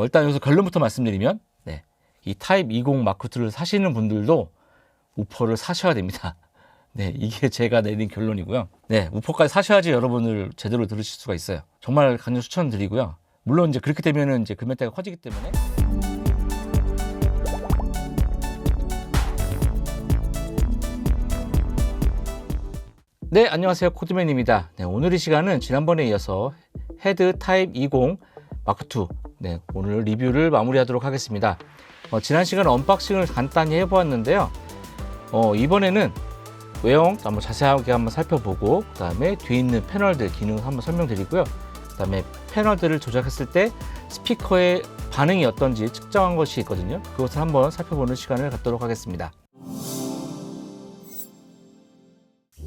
일단 여기서 결론부터 말씀드리면, 네, 이 타입 20 마크2를 사시는 분들도 우퍼를 사셔야 됩니다. 네, 이게 제가 내린 결론이고요. 네, 우퍼까지 사셔야지 여러분을 제대로 들으실 수가 있어요. 정말 강력 추천드리고요. 물론 이제 그렇게 되면은 이제 금액대가 커지기 때문에. 네, 안녕하세요. 코드맨입니다. 네, 오늘 이 시간은 지난번에 이어서 헤드 타입 20 마크2, 네, 오늘 리뷰를 마무리하도록 하겠습니다. 지난 시간 언박싱을 간단히 해보았는데요. 이번에는 외형 한번 자세하게 한번 살펴보고, 그 다음에 뒤에 있는 패널들 기능을 한번 설명드리고요. 그 다음에 패널들을 조작했을 때 스피커의 반응이 어떤지 측정한 것이 있거든요. 그것을 한번 살펴보는 시간을 갖도록 하겠습니다.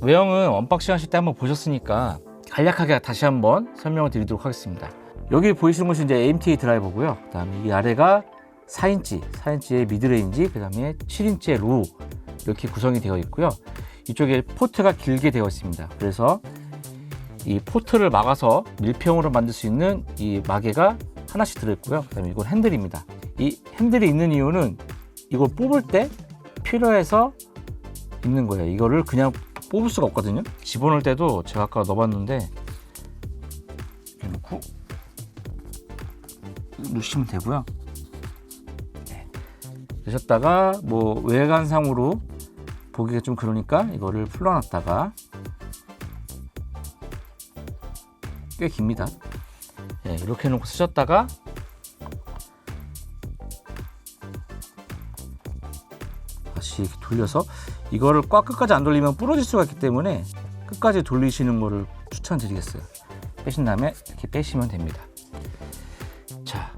외형은 언박싱 하실 때 한번 보셨으니까 간략하게 다시 한번 설명을 드리도록 하겠습니다. 여기 보이시는 것이 이제 AMTA 드라이버고요. 그 다음에 이 아래가 4인치의 미드레인지, 그 다음에 7인치의 로우, 이렇게 구성이 되어 있고요. 이쪽에 포트가 길게 되어 있습니다. 그래서 이 포트를 막아서 밀폐형으로 만들 수 있는 이 마개가 하나씩 들어있고요. 그 다음에 이건 핸들입니다. 이 핸들이 있는 이유는 이걸 뽑을 때 필요해서 있는 거예요. 이거를 그냥 뽑을 수가 없거든요. 집어넣을 때도 제가 아까 넣어봤는데 이렇게 놓고 놓으시면 되고요. 네. 넣으셨다가 뭐 외관상으로 보기가 좀 그러니까 이거를 풀러놨다가, 꽤 깁니다. 네, 이렇게 놓고 쓰셨다가 다시 이렇게 돌려서, 이거를 꽉 끝까지 안 돌리면 부러질 수가 있기 때문에 끝까지 돌리시는 거를 추천드리겠어요. 빼신 다음에 이렇게 빼시면 됩니다. 자,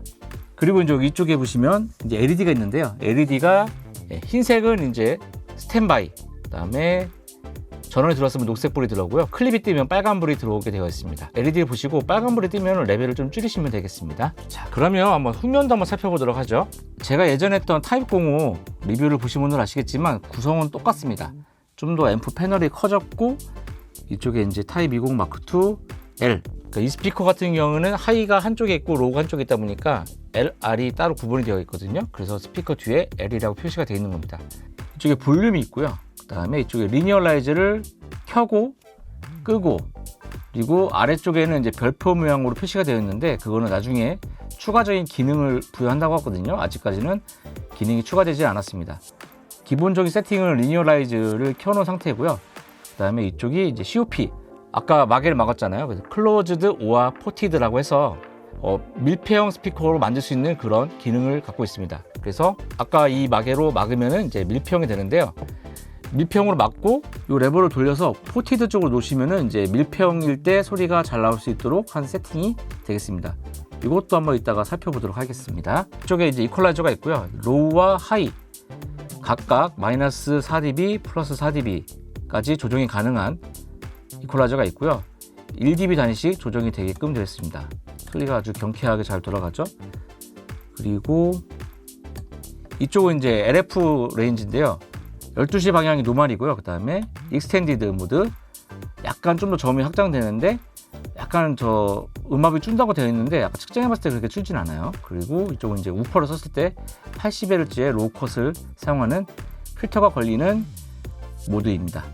그리고 이제 이쪽에 보시면 이제 LED가 있는데요. LED가 흰색은 이제 스탠바이, 그 다음에 전원이 들어왔으면 녹색불이 들어오고요. 클립이 뜨면 빨간불이 들어오게 되어 있습니다. LED를 보시고 빨간불이 뜨면 레벨을 좀 줄이시면 되겠습니다. 자, 그러면 한번 후면도 한번 살펴보도록 하죠. 제가 예전에 했던 타입 05 리뷰를 보신 분들은 아시겠지만 구성은 똑같습니다. 좀 더 앰프 패널이 커졌고, 이쪽에 이제 타입 20 마크2 L, 그러니까 이 스피커 같은 경우는 하이가 한쪽에 있고 로우가 한쪽에 있다 보니까 L, R이 따로 구분이 되어 있거든요. 그래서 스피커 뒤에 L이라고 표시가 되어 있는 겁니다. 이쪽에 볼륨이 있고요. 그 다음에 이쪽에 리니어라이즈를 켜고 끄고, 그리고 아래쪽에는 이제 별표 모양으로 표시가 되어 있는데 그거는 나중에 추가적인 기능을 부여한다고 하거든요. 아직까지는 기능이 추가되지 않았습니다. 기본적인 세팅은 리니어라이즈를 켜놓은 상태고요. 그 다음에 이쪽이 이제 COP, 아까 마개를 막았잖아요. 그래서 클로즈드 오아 포티드라고 해서 밀폐형 스피커로 만들 수 있는 그런 기능을 갖고 있습니다. 그래서 아까 이 마개로 막으면은 이제 밀폐형이 되는데요. 밀폐형으로 막고 이 레버를 돌려서 포티드 쪽으로 놓으시면은 이제 밀폐형일 때 소리가 잘 나올 수 있도록 한 세팅이 되겠습니다. 이것도 한번 이따가 살펴보도록 하겠습니다. 이쪽에 이제 이퀄라이저가 있고요. 로우와 하이 각각 마이너스 4dB 플러스 4dB까지 조정이 가능한 이퀄라이저가 있고요. 1dB 단위씩 조정이 되게끔 되어 있습니다. 소리가 아주 경쾌하게 잘 돌아가죠. 그리고 이쪽은 이제 LF 레인지인데요. 12시 방향이 노멀이고요. 그 다음에 익스텐디드 모드, 약간 좀 더 저음이 확장되는데 약간 저 음압이 준다고 되어 있는데 약간 측정해봤을 때 그렇게 줄진 않아요. 그리고 이쪽은 이제 우퍼를 썼을 때 80Hz의 로우 컷을 사용하는 필터가 걸리는 모드입니다.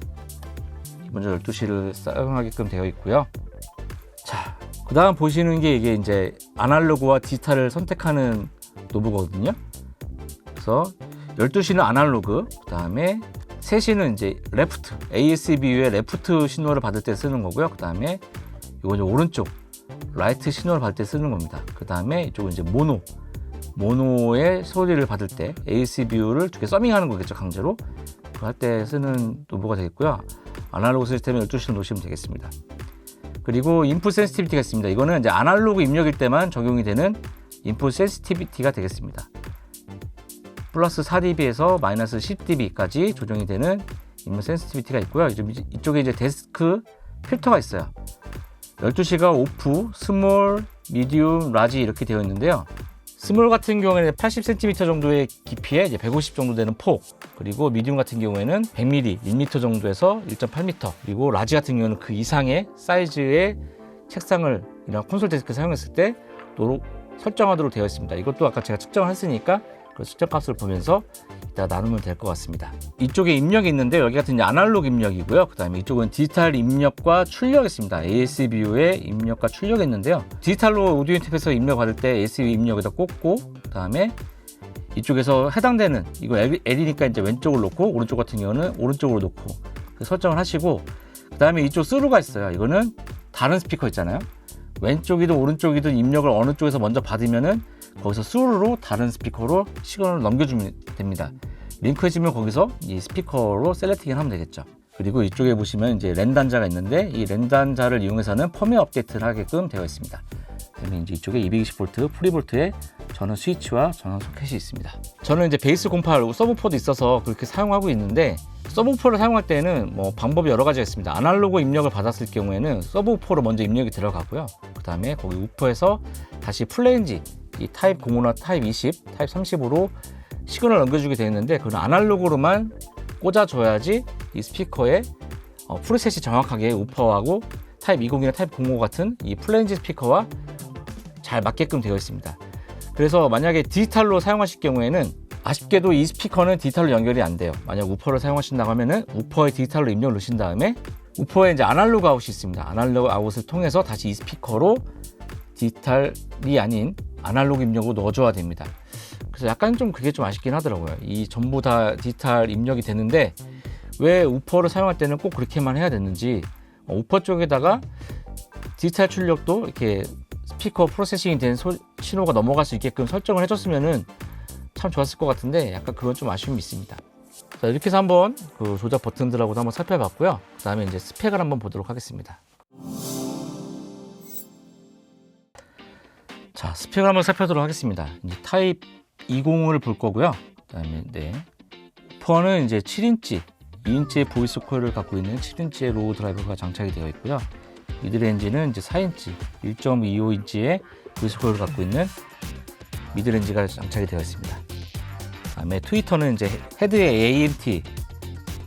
기본적으로 12시를 사용하게끔 되어 있고요. 자, 그 다음 보시는 게 이게 이제 아날로그와 디지털을 선택하는 노브거든요. 그래서 12시는 아날로그, 그 다음에 3시는 이제 레프트, ASBU의 레프트 신호를 받을 때 쓰는 거고요. 그 다음에 이건 이제 오른쪽, 라이트 신호를 받을 때 쓰는 겁니다. 그 다음에 이쪽은 이제 모노의 소리를 받을 때 ASBU를 두 개 서밍하는 거겠죠, 강제로. 그거 할 때 쓰는 노브가 되겠고요. 아날로그 시스템에 12시를 놓으시면 되겠습니다. 그리고 인풋 센시티비티가 있습니다. 이거는 이제 아날로그 입력일 때만 적용이 되는 인풋 센시티비티가 되겠습니다. 플러스 4dB에서 마이너스 10dB까지 조정이 되는 인풋 센시티비티가 있고요. 이쪽에 이제 데스크 필터가 있어요. 12시가 오프, 스몰, 미디움, 라지 이렇게 되어 있는데요. 스몰 같은 경우에는 80cm 정도의 깊이에 이제 150 정도 되는 폭, 그리고 미디움 같은 경우에는 100mm, 1m 정도에서 1.8m, 그리고 라지 같은 경우는 그 이상의 사이즈의 책상을 이런 콘솔 데스크 사용했을 때 설정하도록 되어 있습니다. 이것도 아까 제가 측정을 했으니까 그 측정값을 보면서 이따 나누면 될 것 같습니다. 이쪽에 입력이 있는데 여기 같은 이제 아날로그 입력이고요. 그 다음에 이쪽은 디지털 입력과 출력이 있습니다. ASVU에 입력과 출력이 있는데요. 디지털로 오디오 인터페이스 입력 받을 때 ASVU 입력에다 꽂고, 그 다음에 이쪽에서 해당되는, 이거 L이니까 이제 왼쪽을 놓고, 오른쪽 같은 경우는 오른쪽으로 놓고 설정을 하시고, 그 다음에 이쪽 스루가 있어요. 이거는 다른 스피커 있잖아요. 왼쪽이든 오른쪽이든 입력을 어느 쪽에서 먼저 받으면은 거기서 스루로 다른 스피커로 시그널을 넘겨주면 됩니다. 링크해주면 거기서 이 스피커로 셀렉팅을 하면 되겠죠. 그리고 이쪽에 보시면 이제 랜 단자가 있는데, 이 랜 단자를 이용해서는 펌웨어 업데이트를 하게끔 되어 있습니다. 그다음에 이제 이쪽에 220V 프리볼트의 전원 스위치와 전원 소켓이 있습니다. 저는 이제 베이스 08 서브우퍼도 있어서 그렇게 사용하고 있는데, 서브우퍼를 사용할 때는 뭐 방법이 여러 가지가 있습니다. 아날로그 입력을 받았을 경우에는 서브우퍼로 먼저 입력이 들어가고요. 그 다음에 거기 우퍼에서 다시 풀레인지, 이 타입 05나 타입 20, 타입 30으로 시그널을 넘겨주게 되어 있는데, 그건 아날로그로만 꽂아줘야지 이 스피커에 프리셋이 정확하게 우퍼하고 타입 20이나 타입 05 같은 이 플레인지 스피커와 잘 맞게끔 되어 있습니다. 그래서 만약에 디지털로 사용하실 경우에는 아쉽게도 이 스피커는 디지털로 연결이 안 돼요. 만약 우퍼를 사용하신다고 하면은 우퍼에 디지털로 입력을 넣으신 다음에 우퍼에 이제 아날로그 아웃이 있습니다. 아날로그 아웃을 통해서 다시 이 스피커로 디지털이 아닌 아날로그 입력으로 넣어줘야 됩니다. 그래서 약간 좀 그게 좀 아쉽긴 하더라고요. 이 전부 다 디지털 입력이 되는데 왜 우퍼를 사용할 때는 꼭 그렇게만 해야 되는지, 우퍼 쪽에다가 디지털 출력도 이렇게 스피커 프로세싱이 된 신호가 넘어갈 수 있게끔 설정을 해줬으면은 참 좋았을 것 같은데, 약간 그건 좀 아쉬움이 있습니다. 자, 이렇게 해서 한번 그 조작 버튼들하고도 한번 살펴봤고요. 그 다음에 이제 스펙을 한번 보도록 하겠습니다. 자, 스펙을 한번 살펴보도록 하겠습니다. 이제 타입 20을 볼 거고요. 그 다음에 우퍼는 이제 7인치, 2인치의 보이스 코일을 갖고 있는 7인치의 로우 드라이버가 장착이 되어 있고요. 미드레인지는 이제 4인치, 1.25인치의 보이스 코일을 갖고 있는 미드레인지가 장착이 되어 있습니다. 다음에 트위터는 이제 헤드에 AMT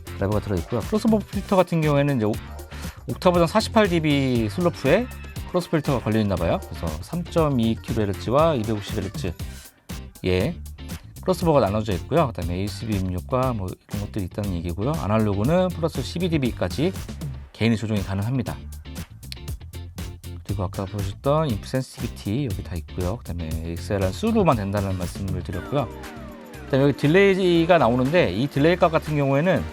드라이버가 들어있고요. 크로스오버 필터 같은 경우에는 이제 옥타 버전 48dB 슬로프에 크로스 필터가 걸려 있나 봐요. 그래서 3.2kHz와 250Hz의 크로스오버가 나눠져 있고요. 그다음에 ASB 입력과 뭐 이런 것들이 있다는 얘기고요. 아날로그는 플러스 12dB까지 개인의 조정이 가능합니다. 그리고 아까 보셨던 인풋 센시티비티 여기 다 있고요. 그다음에 XLR 수로만 된다는 말씀을 드렸고요. 그다음에 여기 딜레이가 나오는데, 이 딜레이 값 같은 경우에는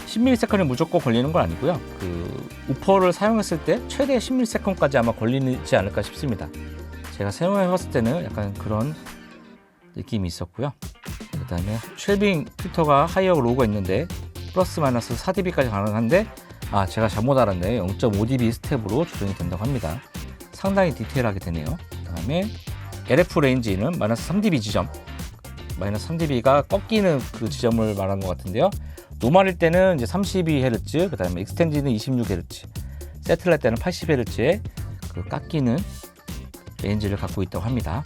10ms이 무조건 걸리는 건 아니고요. 그 우퍼를 사용했을 때 최대 10ms까지 아마 걸리지 않을까 싶습니다. 제가 사용해봤을 때는 약간 그런 느낌이 있었고요. 그 다음에 쉘빙 필터가 하이어 로우가 있는데 플러스 마이너스 4dB까지 가능한데, 제가 잘못 알았네. 0.5dB 스텝으로 조정이 된다고 합니다. 상당히 디테일하게 되네요. 그 다음에 LF 레인지는 마이너스 3dB 지점, 마이너스 3dB가 꺾이는 그 지점을 말한 것 같은데요. 노멀일 때는 이제 32Hz, 그 다음에 익스텐디는 26Hz, 세틀할 때는 80Hz의 그 깎이는 레인지를 갖고 있다고 합니다.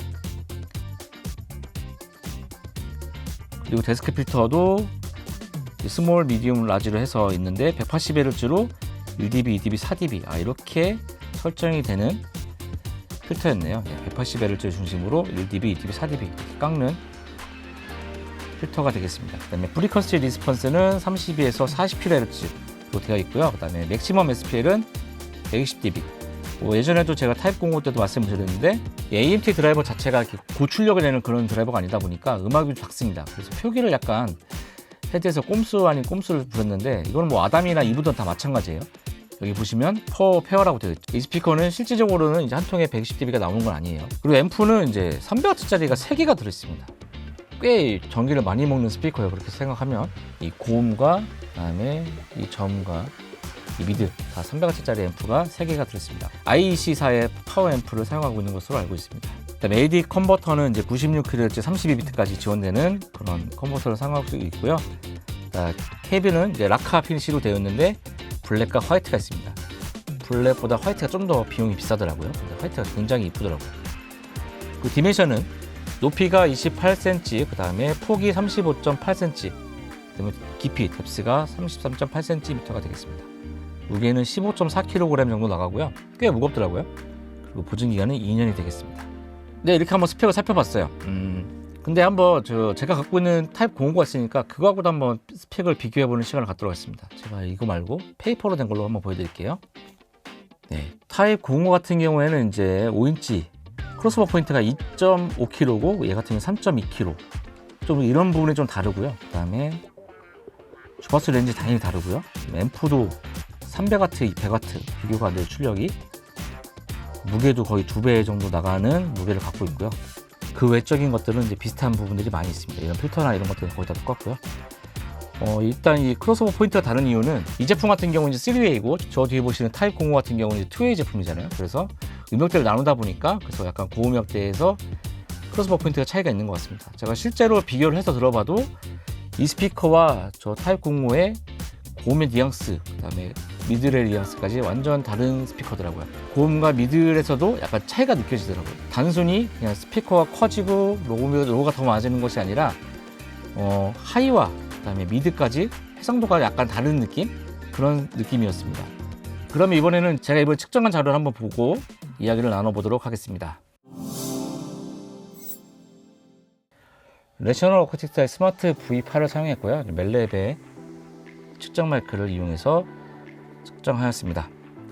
그리고 데스크 필터도 스몰, 미디움, 라지로 해서 있는데 180Hz로 1dB, 2dB, 4dB 이렇게 설정이 되는 필터였네요. 180Hz 중심으로 1dB, 2dB, 4dB 이렇게 깎는 필터가 되겠습니다. 그 다음에 프리퀀시 리스폰스는 32에서 40kHz로 되어 있고요. 그 다음에 맥시멈 SPL은 120dB. 예전에도 제가 타입 05 때도 말씀드렸는데, AMT 드라이버 자체가 이렇게 고출력을 내는 그런 드라이버가 아니다 보니까 음악이 작습니다. 그래서 표기를 약간 헤드에서 꼼수 아닌 꼼수를 부렸는데, 이거는 뭐 아담이나 이브든 다 마찬가지예요. 여기 보시면 페어라고 되어 있죠. 이 스피커는 실질적으로는 이제 한 통에 120dB가 나오는 건 아니에요. 그리고 앰프는 이제 300W짜리가 3개가 들어있습니다. 꽤 전기를 많이 먹는 스피커예요. 그렇게 생각하면 이 고음과 그다음에 이 저음과 이 미드 다 300W짜리 앰프가 3개가 들어있습니다. IEC사의 파워 앰프를 사용하고 있는 것으로 알고 있습니다. 그다음에 AD 컨버터는 이제 96kHz 32비트까지 지원되는 그런 컨버터를 사용하고 있고요. 케이블은 이제 라카 피니시로 되어 있는데 블랙과 화이트가 있습니다. 블랙보다 화이트가 좀 더 비용이 비싸더라고요. 근데 화이트가 굉장히 이쁘더라고요. 그 디멘션은 높이가 28cm, 그 다음에 폭이 35.8cm, 그다음에 깊이 뎁스가 33.8cm가 되겠습니다. 무게는 15.4kg 정도 나가고요. 꽤 무겁더라고요. 그리고 보증 기간은 2년이 되겠습니다. 네, 이렇게 한번 스펙을 살펴봤어요. 근데 한번 제가 갖고 있는 타입 050가 있으니까 그거하고도 한번 스펙을 비교해보는 시간을 갖도록 하겠습니다. 제가 이거 말고 페이퍼로 된 걸로 한번 보여드릴게요. 네, 타입 050 같은 경우에는 이제 5인치 크로스오버 포인트가 2.5kg고 얘 같은 경우는 3.2kg. 좀 이런 부분이 좀 다르고요. 그 다음에 주파수 렌즈 당연히 다르고요. 앰프도 300W, 200W 비교가 안 돼요. 출력이. 무게도 거의 2배 정도 나가는 무게를 갖고 있고요. 그 외적인 것들은 이제 비슷한 부분들이 많이 있습니다. 이런 필터나 이런 것들은 거의 다 똑같고요. 일단 이 크로스오버 포인트가 다른 이유는 이 제품 같은 경우는 이제 3Way고 저 뒤에 보시는 타입 05 같은 경우는 이제 2Way 제품이잖아요. 그래서 음역대를 나누다 보니까 그래서 약간 고음역대에서 크로스오버 포인트가 차이가 있는 것 같습니다. 제가 실제로 비교를 해서 들어봐도 이 스피커와 저 타입 05의 고음의 뉘앙스, 그 다음에 미들의 뉘앙스까지 완전 다른 스피커더라고요. 고음과 미들에서도 약간 차이가 느껴지더라고요. 단순히 그냥 스피커가 커지고 로우가 더 많아지는 것이 아니라 하이와 그 다음에 미드까지 해상도가 약간 다른 느낌? 그런 느낌이었습니다. 그러면 이번에는 제가 이번에 측정한 자료를 한번 보고 이야기를 나눠보도록 하겠습니다. 내셔널 어쿠스틱스의 스마트 V8을 사용했고요. 멜랩의 측정 마이크를 이용해서 측정하였습니다.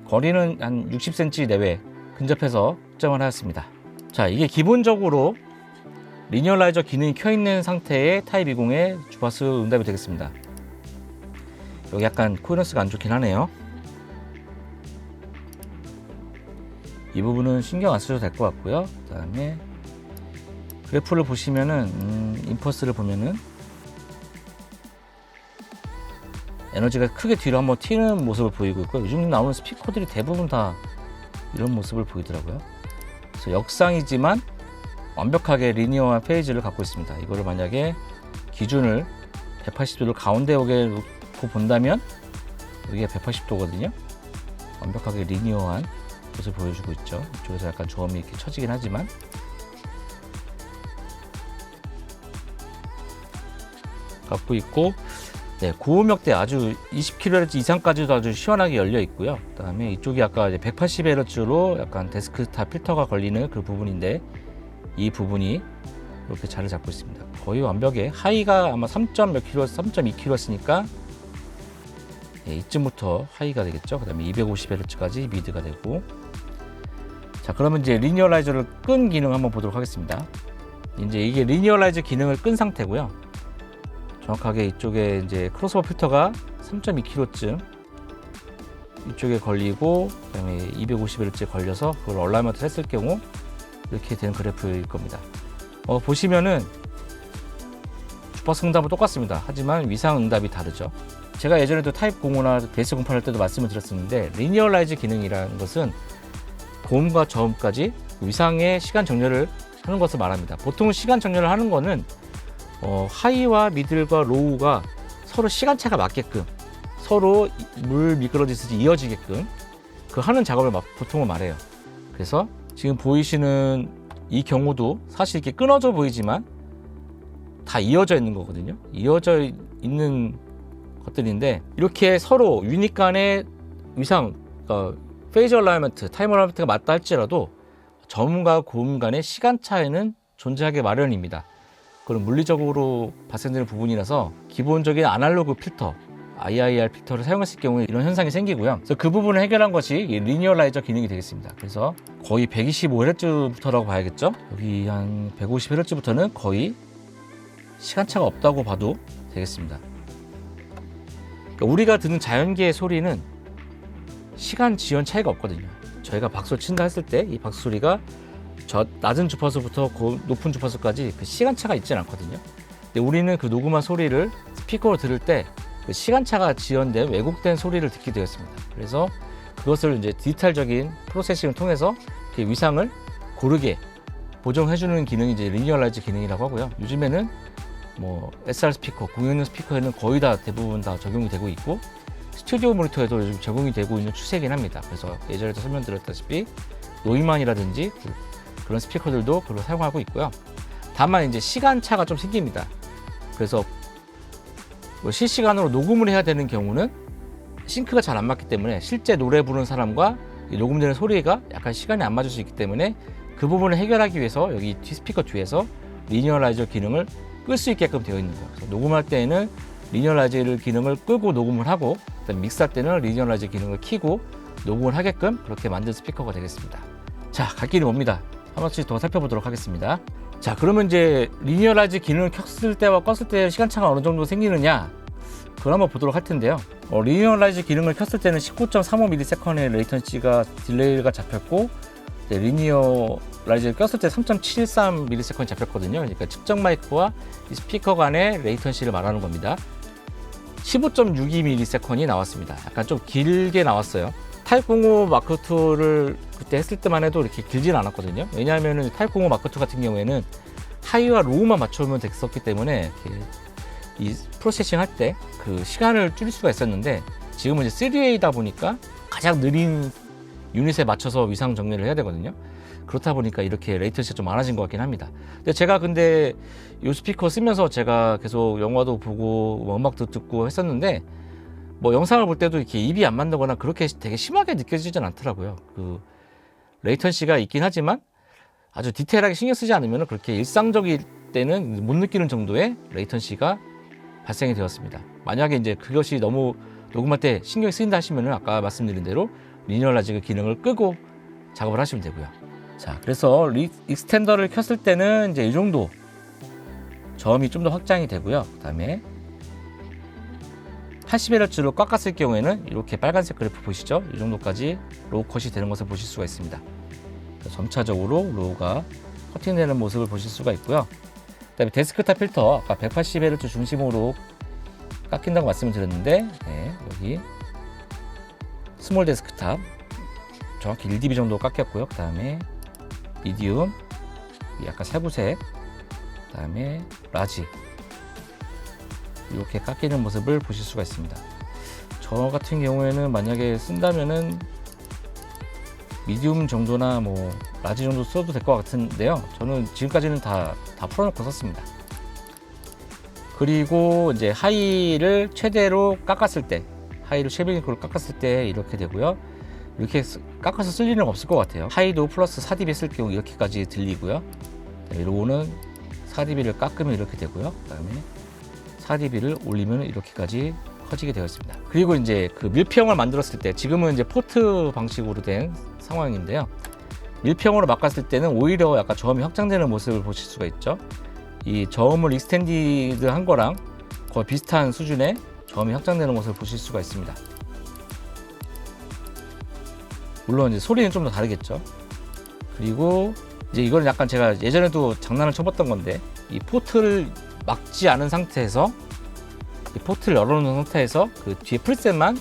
거리는 한 60cm 내외 근접해서 측정을 하였습니다. 자, 이게 기본적으로 리니어라이저 기능이 켜있는 상태의 타입 20의 주파수 응답이 되겠습니다. 여기 약간 코헤런스가 안 좋긴 하네요. 이 부분은 신경 안 쓰셔도 될 것 같고요. 그 다음에 그래프를 보시면은 인퍼스를 보면은 에너지가 크게 뒤로 한번 튀는 모습을 보이고 있고요. 요즘 나오는 스피커들이 대부분 다 이런 모습을 보이더라고요. 그래서 역상이지만 완벽하게 리니어한 페이지를 갖고 있습니다. 이거를 만약에 기준을 180도를 가운데 오게 놓고 본다면 여기가 180도거든요. 완벽하게 리니어한 것을 보여주고 있죠. 이쪽에서 약간 저음이 이렇게 쳐지긴 하지만 갖고 있고, 네, 고음역대 아주 20kHz 이상까지도 아주 시원하게 열려 있고요. 그 다음에 이쪽이 아까 180Hz로 약간 데스크탑 필터가 걸리는 그 부분인데 이 부분이 이렇게 자리를 잡고 있습니다. 거의 완벽해. 하이가 아마 3.몇 kHz, 3.2kHz니까 네, 이쯤부터 하이가 되겠죠. 그 다음에 250Hz까지 미드가 되고. 자, 그러면 이제 리니어라이저를 끈 기능 한번 보도록 하겠습니다. 이제 이게 리니어라이저 기능을 끈 상태고요. 정확하게 이쪽에 이제 크로스오버 필터가 3.2kg쯤 이쪽에 걸리고, 그다음에 250Hz에 걸려서 그걸 얼라이먼트를 했을 경우 이렇게 된 그래프일 겁니다. 보시면은 주파수 응답은 똑같습니다. 하지만 위상 응답이 다르죠. 제가 예전에도 타입 05나 베이스 08 할 때도 말씀을 드렸었는데, 리니어라이즈 기능이라는 것은 고음과 저음까지 위상의 시간 정렬을 하는 것을 말합니다. 보통 시간 정렬을 하는 거는 하이와 미들과 로우가 서로 시간차가 맞게끔, 서로 물 미끄러지듯이 이어지게끔 그 하는 작업을 보통은 말해요. 그래서 지금 보이시는 이 경우도 사실 이렇게 끊어져 보이지만 다 이어져 있는 거거든요. 이어져 있는 것들인데, 이렇게 서로 유닛 간의 위상, 페이즈 얼라이먼트, 타임 얼라이먼트가 맞다 할지라도 저음과 고음 간의 시간 차이는 존재하기 마련입니다. 그런 물리적으로 발생되는 부분이라서 기본적인 아날로그 필터, IIR 필터를 사용했을 경우에 이런 현상이 생기고요. 그래서 그 부분을 해결한 것이 리니어라이저 기능이 되겠습니다. 그래서 거의 125Hz부터라고 봐야겠죠. 여기 한 150Hz부터는 거의 시간차가 없다고 봐도 되겠습니다. 그러니까 우리가 듣는 자연계의 소리는 시간 지연 차이가 없거든요. 저희가 박수를 친다 했을 때 이 박수 소리가 저 낮은 주파수부터 높은 주파수까지 그 시간차가 있진 않거든요. 근데 우리는 그 녹음한 소리를 스피커로 들을 때 그 시간차가 지연된 왜곡된 소리를 듣게 되었습니다. 그래서 그것을 이제 디지털적인 프로세싱을 통해서 그 위상을 고르게 보정해주는 기능이 이제 리니어라이즈 기능이라고 하고요. 요즘에는 뭐 SR 스피커, 공연용 스피커에는 거의 다 대부분 다 적용이 되고 있고, 스튜디오 모니터에도 요즘 적용이 되고 있는 추세이긴 합니다. 그래서 예전에도 설명드렸다시피 노이만이라든지 그런 스피커들도 그걸 사용하고 있고요. 다만 이제 시간차가 좀 생깁니다. 그래서 뭐 실시간으로 녹음을 해야 되는 경우는 싱크가 잘 안 맞기 때문에 실제 노래 부르는 사람과 이 녹음되는 소리가 약간 시간이 안 맞을 수 있기 때문에 그 부분을 해결하기 위해서 여기 스피커 뒤에서 리니어라이저 기능을 끌 수 있게끔 되어 있는 거예요. 그래서 녹음할 때에는 리니어라이저 기능을 끄고 녹음을 하고, 그다음에 믹스할 때는 리니어라이저 기능을 켜고 녹음을 하게끔 그렇게 만든 스피커가 되겠습니다. 자, 갈 길이 멉니다. 한 번씩 더 살펴보도록 하겠습니다. 자, 그러면 이제 리니어라이저 기능을 켰을 때와 껐을 때 시간차가 어느 정도 생기느냐, 그걸 한번 보도록 할 텐데요. 리니어라이저 기능을 켰을 때는 19.35ms의 레이턴시가 딜레이가 잡혔고, 리니어라이저를 꼈을 때 3.73ms 잡혔거든요. 그러니까 측정 마이크와 이 스피커 간의 레이턴시를 말하는 겁니다. 15.62ms 나왔습니다. 약간 좀 길게 나왔어요. 타입 05 마크2를 그때 했을 때만 해도 이렇게 길지는 않았거든요. 왜냐하면 타입 05 마크2 같은 경우에는 하이와 로우만 맞추면 됐었기 때문에 이 프로세싱 할 때 그 시간을 줄일 수가 있었는데, 지금은 이제 3A다 보니까 가장 느린 유닛에 맞춰서 위상 정리를 해야 되거든요. 그렇다 보니까 이렇게 레이턴시가 좀 많아진 것 같긴 합니다. 근데 제가 이 스피커 쓰면서 제가 계속 영화도 보고 음악도 듣고 했었는데, 뭐 영상을 볼 때도 이렇게 입이 안 맞는거나 그렇게 되게 심하게 느껴지진 않더라고요. 그 레이턴시가 있긴 하지만 아주 디테일하게 신경 쓰지 않으면 그렇게 일상적일 때는 못 느끼는 정도의 레이턴시가 발생이 되었습니다. 만약에 이제 그것이 너무 녹음할 때 신경이 쓰인다 하시면은 아까 말씀드린 대로 리니어라이저 기능을 끄고 작업을 하시면 되고요. 자, 그래서 익스텐더를 켰을 때는 이제 이 정도 저음이 좀 더 확장이 되고요. 그 다음에 80Hz로 깎았을 경우에는 이렇게 빨간색 그래프 보시죠? 이 정도까지 로우 컷이 되는 것을 보실 수가 있습니다. 점차적으로 로우가 커팅되는 모습을 보실 수가 있고요. 그 다음에 데스크탑 필터, 아까 180Hz 중심으로 깎인다고 말씀을 드렸는데, 네, 여기 스몰 데스크탑 정확히 1dB 정도 깎였고요. 그 다음에 미디움, 약간 살구색, 그 다음에 라지, 이렇게 깎이는 모습을 보실 수가 있습니다. 저 같은 경우에는 만약에 쓴다면은 미디움 정도나 뭐 라지 정도 써도 될 것 같은데요. 저는 지금까지는 다 풀어놓고 썼습니다. 그리고 이제 하이를 최대로 깎았을 때, 하이를 쉐빙으로 깎았을 때 이렇게 되고요. 이렇게 깎아서 쓸 일은 없을 것 같아요. 하이도 플러스 4dB 쓸 경우 이렇게까지 들리고요. 로우는 4dB를 깎으면 이렇게 되고요. 그 다음에 4dB를 올리면 이렇게까지 커지게 되어 있습니다. 그리고 이제 그 밀폐형을 만들었을 때, 지금은 이제 포트 방식으로 된 상황인데요. 밀폐형으로 바꿨을 때는 오히려 약간 저음이 확장되는 모습을 보실 수가 있죠. 이 저음을 익스텐디드 한 거랑 거의 비슷한 수준의 저음이 확장되는 모습을 보실 수가 있습니다. 물론 이제 소리는 좀 더 다르겠죠. 그리고 이제 이거는 약간 제가 예전에도 장난을 쳐봤던 건데, 이 포트를 막지 않은 상태에서, 이 포트를 열어놓은 상태에서 그 뒤에 프리셋만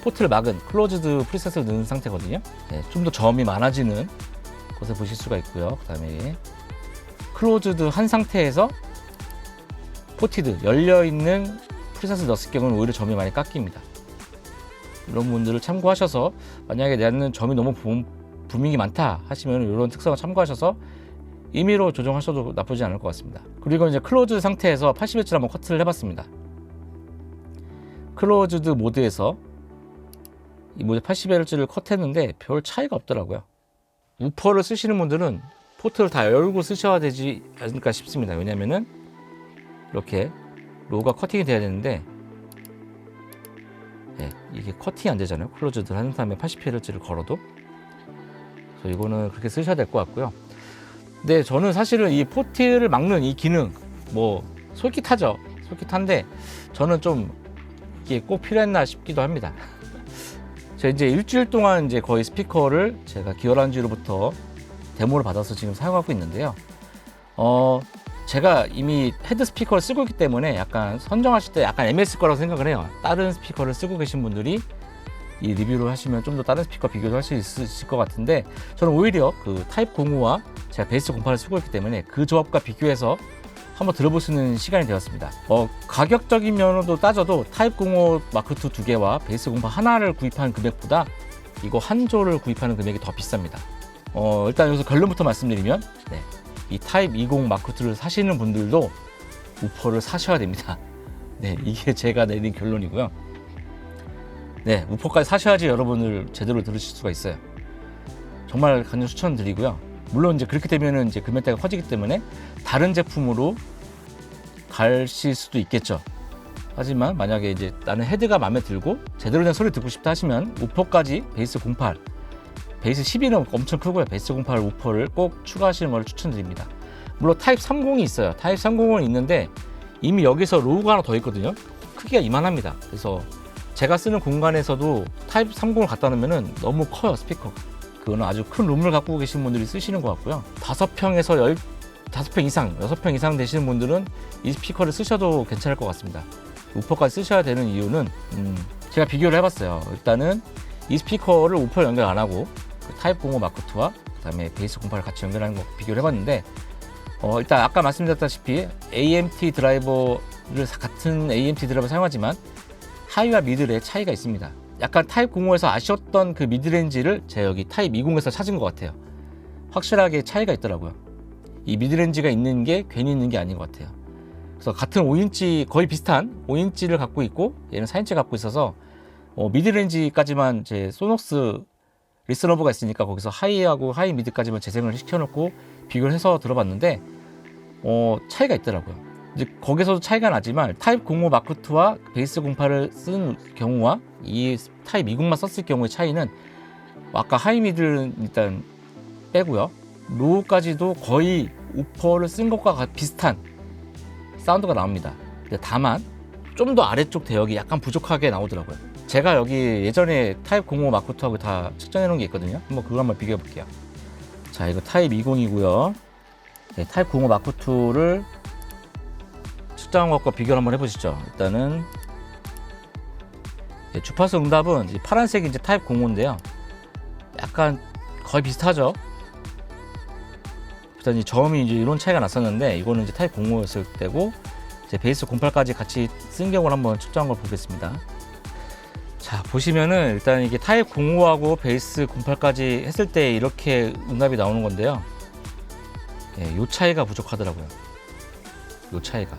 포트를 막은 클로즈드 프리셋을 넣은 상태거든요. 네, 좀 더 저음이 많아지는 것을 보실 수가 있고요. 그 다음에 클로즈드 한 상태에서 포티드 열려있는 프리셋을 넣었을 경우는 오히려 점이 많이 깎입니다. 이런 분들을 참고하셔서, 만약에 나는 점이 너무 부밍이 많다 하시면 이런 특성을 참고하셔서 임의로 조정하셔도 나쁘지 않을 것 같습니다. 그리고 이제 클로즈 상태에서 80Hz를 한번 커트를 해봤습니다. 클로즈드 모드에서 이 모드 80Hz를 컷했는데 별 차이가 없더라고요. 우퍼를 쓰시는 분들은 포트를 다 열고 쓰셔야 되지 않을까 싶습니다. 왜냐면은 이렇게 로우가 커팅이 돼야 되는데, 네, 이게 커팅이 안 되잖아요. 클로즈드를 한 다음에 80Hz를 걸어도. 그래서 이거는 그렇게 쓰셔야 될 것 같고요. 근데 저는 사실은 이 포트를 막는 이 기능, 뭐 솔깃하죠. 솔깃한데 저는 좀 이게 꼭 필요했나 싶기도 합니다. 제가 이제 일주일 동안 이제 거의 스피커를 제가 기어라운지로부터 데모를 받아서 지금 사용하고 있는데요. 제가 이미 헤드 스피커를 쓰고 있기 때문에 약간 선정하실 때 약간 애매했을 거라고 생각을 해요. 다른 스피커를 쓰고 계신 분들이 이 리뷰를 하시면 좀 더 다른 스피커 비교도 할 수 있을 것 같은데, 저는 오히려 그 타입 05와 제가 베이스 08을 쓰고 있기 때문에 그 조합과 비교해서 한번 들어볼 수 있는 시간이 되었습니다. 가격적인 면으로 따져도 타입 05 마크2 두 개와 베이스 08 하나를 구입하는 금액보다 이거 한 조를 구입하는 금액이 더 비쌉니다. 일단 여기서 결론부터 말씀드리면, 네, 이 타입 20 마크2를 사시는 분들도 우퍼를 사셔야 됩니다. 네, 이게 제가 내린 결론이고요. 네, 우퍼까지 사셔야지 여러분을 제대로 들으실 수가 있어요. 정말 강력 추천드리고요. 물론 이제 그렇게 되면은 이제 금연대가 커지기 때문에 다른 제품으로 가실 수도 있겠죠. 하지만 만약에 이제 나는 헤드가 마음에 들고 제대로 된 소리 듣고 싶다 하시면 우퍼까지 베이스 08, 베이스 12는 엄청 크고요. 베이스 08 우퍼를 꼭 추가하시는 걸 추천드립니다. 물론 타입 30이 있어요. 타입 30은 있는데 이미 여기서 로우가 하나 더 있거든요. 크기가 이만합니다. 그래서 제가 쓰는 공간에서도 타입 30을 갖다 놓으면 너무 커요, 스피커가. 그거는 아주 큰 룸을 갖고 계신 분들이 쓰시는 것 같고요. 5평에서 5평 이상, 6평 이상 되시는 분들은 이 스피커를 쓰셔도 괜찮을 것 같습니다. 우퍼까지 쓰셔야 되는 이유는 제가 비교를 해봤어요. 일단은 이 스피커를 우퍼 연결 안 하고 타입 05 마크2와 그다음에 베이스 08을 같이 연결하는 거 비교를 해봤는데 일단 아까 말씀드렸다시피 AMT 드라이버를 같은 AMT 드라이버 사용하지만 하이와 미들의 차이가 있습니다. 약간 타입 05에서 아쉬웠던 그 미드레인지를 제가 여기 타입 20에서 찾은 것 같아요. 확실하게 차이가 있더라고요. 이 미드레인지가 있는 게 괜히 있는 게 아닌 것 같아요. 그래서 같은 5인치 거의 비슷한 5인치를 갖고 있고 얘는 4인치 갖고 있어서 미드레인지까지만 제 소녹스 리스너버가 있으니까 거기서 하이하고 하이 미드까지만 재생을 시켜놓고 비교를 해서 들어봤는데 차이가 있더라고요. 이제 거기서도 차이가 나지만 타입 05 마크2와 베이스 08을 쓴 경우와 이 타입 20만 썼을 경우의 차이는 아까 하이 미드는 일단 빼고요. 로우까지도 거의 우퍼를 쓴 것과 비슷한 사운드가 나옵니다. 근데 다만 좀 더 아래쪽 대역이 약간 부족하게 나오더라고요. 제가 여기 예전에 타입 05 마크2하고 다 측정해 놓은 게 있거든요. 그거 한번 비교해 볼게요. 자, 이거 타입 20이고요. 네, 타입 05 마크2를 측정한 것과 비교를 한번 해보시죠. 일단은 주파수 응답은 파란색이 이제 타입 05인데요. 약간 거의 비슷하죠. 일단 저음이 이제 이런 차이가 났었는데 이거는 이제 타입 05였을 때고 이제 베이스 08까지 같이 쓴 경우를 한번 측정한 걸 보겠습니다. 자, 보시면은 일단 이게 타입 05하고 베이스 08까지 했을 때 이렇게 응답이 나오는 건데요. 요 차이가 부족하더라고요. 요 차이가.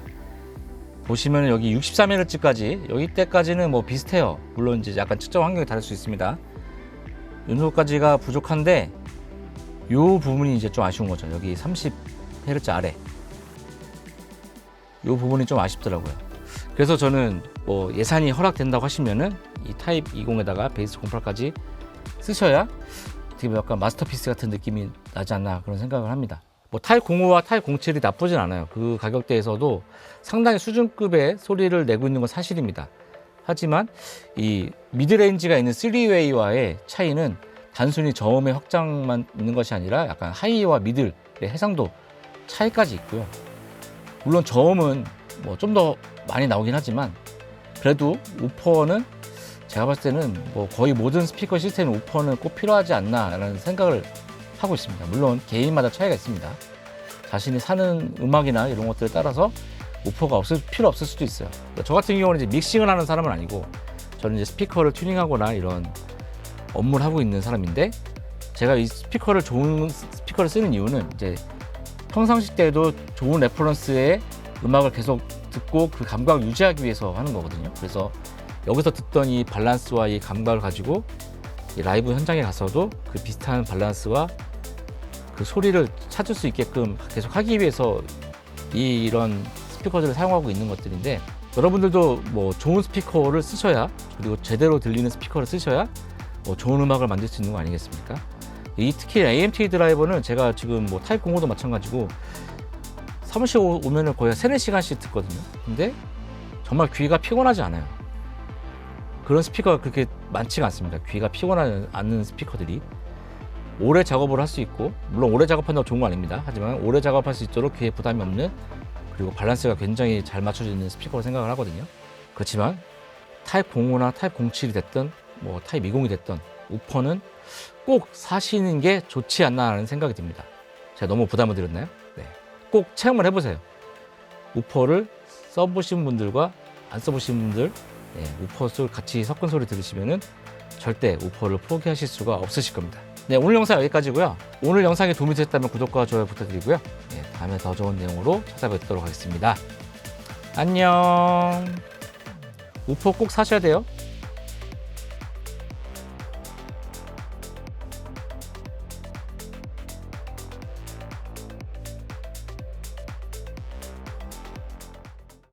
보시면 여기 63Hz까지 여기 때까지는 뭐 비슷해요. 물론 이제 약간 측정 환경이 다를 수 있습니다. 요 정도까지가 부족한데 요 부분이 이제 좀 아쉬운 거죠. 여기 30Hz 아래 요 부분이 좀 아쉽더라고요. 그래서 저는 뭐 예산이 허락된다고 하시면은 이 타입 20에다가 베이스 08까지 쓰셔야 어떻게 보면 약간 마스터피스 같은 느낌이 나지 않나 그런 생각을 합니다. 뭐 타입 05와 타입 07이 나쁘진 않아요. 그 가격대에서도 상당히 수준급의 소리를 내고 있는 건 사실입니다. 하지만 이 미드레인지가 있는 3웨이와의 차이는 단순히 저음의 확장만 있는 것이 아니라 약간 하이와 미들의 해상도 차이까지 있고요. 물론 저음은 뭐 좀 더 많이 나오긴 하지만 그래도 우퍼는 제가 봤을 때는 뭐 거의 모든 스피커 시스템 우퍼는 꼭 필요하지 않나라는 생각을 하고 있습니다. 물론 개인마다 차이가 있습니다. 자신이 사는 음악이나 이런 것들에 따라서 우퍼가 필요 없을 수도 있어요. 저 같은 경우는 이제 믹싱을 하는 사람은 아니고 저는 이제 스피커를 튜닝하거나 이런 업무를 하고 있는 사람인데 제가 이 스피커를 좋은 스피커를 쓰는 이유는 이제 평상시 때도 좋은 레퍼런스의 음악을 계속 듣고 그 감각을 유지하기 위해서 하는 거거든요. 그래서 여기서 듣던 이 밸런스와 이 감각을 가지고 이 라이브 현장에 가서도 그 비슷한 밸런스와 그 소리를 찾을 수 있게끔 계속 하기 위해서 이런 스피커들을 사용하고 있는 것들인데 여러분들도 뭐 좋은 스피커를 쓰셔야 그리고 제대로 들리는 스피커를 쓰셔야 뭐 좋은 음악을 만들 수 있는 거 아니겠습니까? 특히 AMT 드라이버는 제가 지금 뭐 타입 05도 마찬가지고 사무실 오면은 거의 3-4시간씩 듣거든요. 근데 정말 귀가 피곤하지 않아요. 그런 스피커가 그렇게 많지가 않습니다. 귀가 피곤하지 않는 스피커들이 오래 작업을 할 수 있고 물론 오래 작업한다고 좋은 거 아닙니다. 하지만 오래 작업할 수 있도록 귀에 부담이 없는 그리고 밸런스가 굉장히 잘 맞춰져 있는 스피커로 생각을 하거든요. 그렇지만 타입 05나 타입 07이 됐든 뭐 타입 20이 됐든 우퍼는 꼭 사시는 게 좋지 않나라는 생각이 듭니다. 제가 너무 부담을 드렸나요? 네. 꼭 체험을 해보세요. 우퍼를 써보신 분들과 안 써보신 분들 우퍼 소리 같이 섞은 소리 들으시면은 절대 우퍼를 포기하실 수가 없으실 겁니다. 네, 오늘 영상 여기까지고요. 오늘 영상이 도움이 되셨다면 구독과 좋아요 부탁드리고요. 네, 다음에 더 좋은 내용으로 찾아뵙도록 하겠습니다. 안녕. 우퍼 꼭 사셔야 돼요.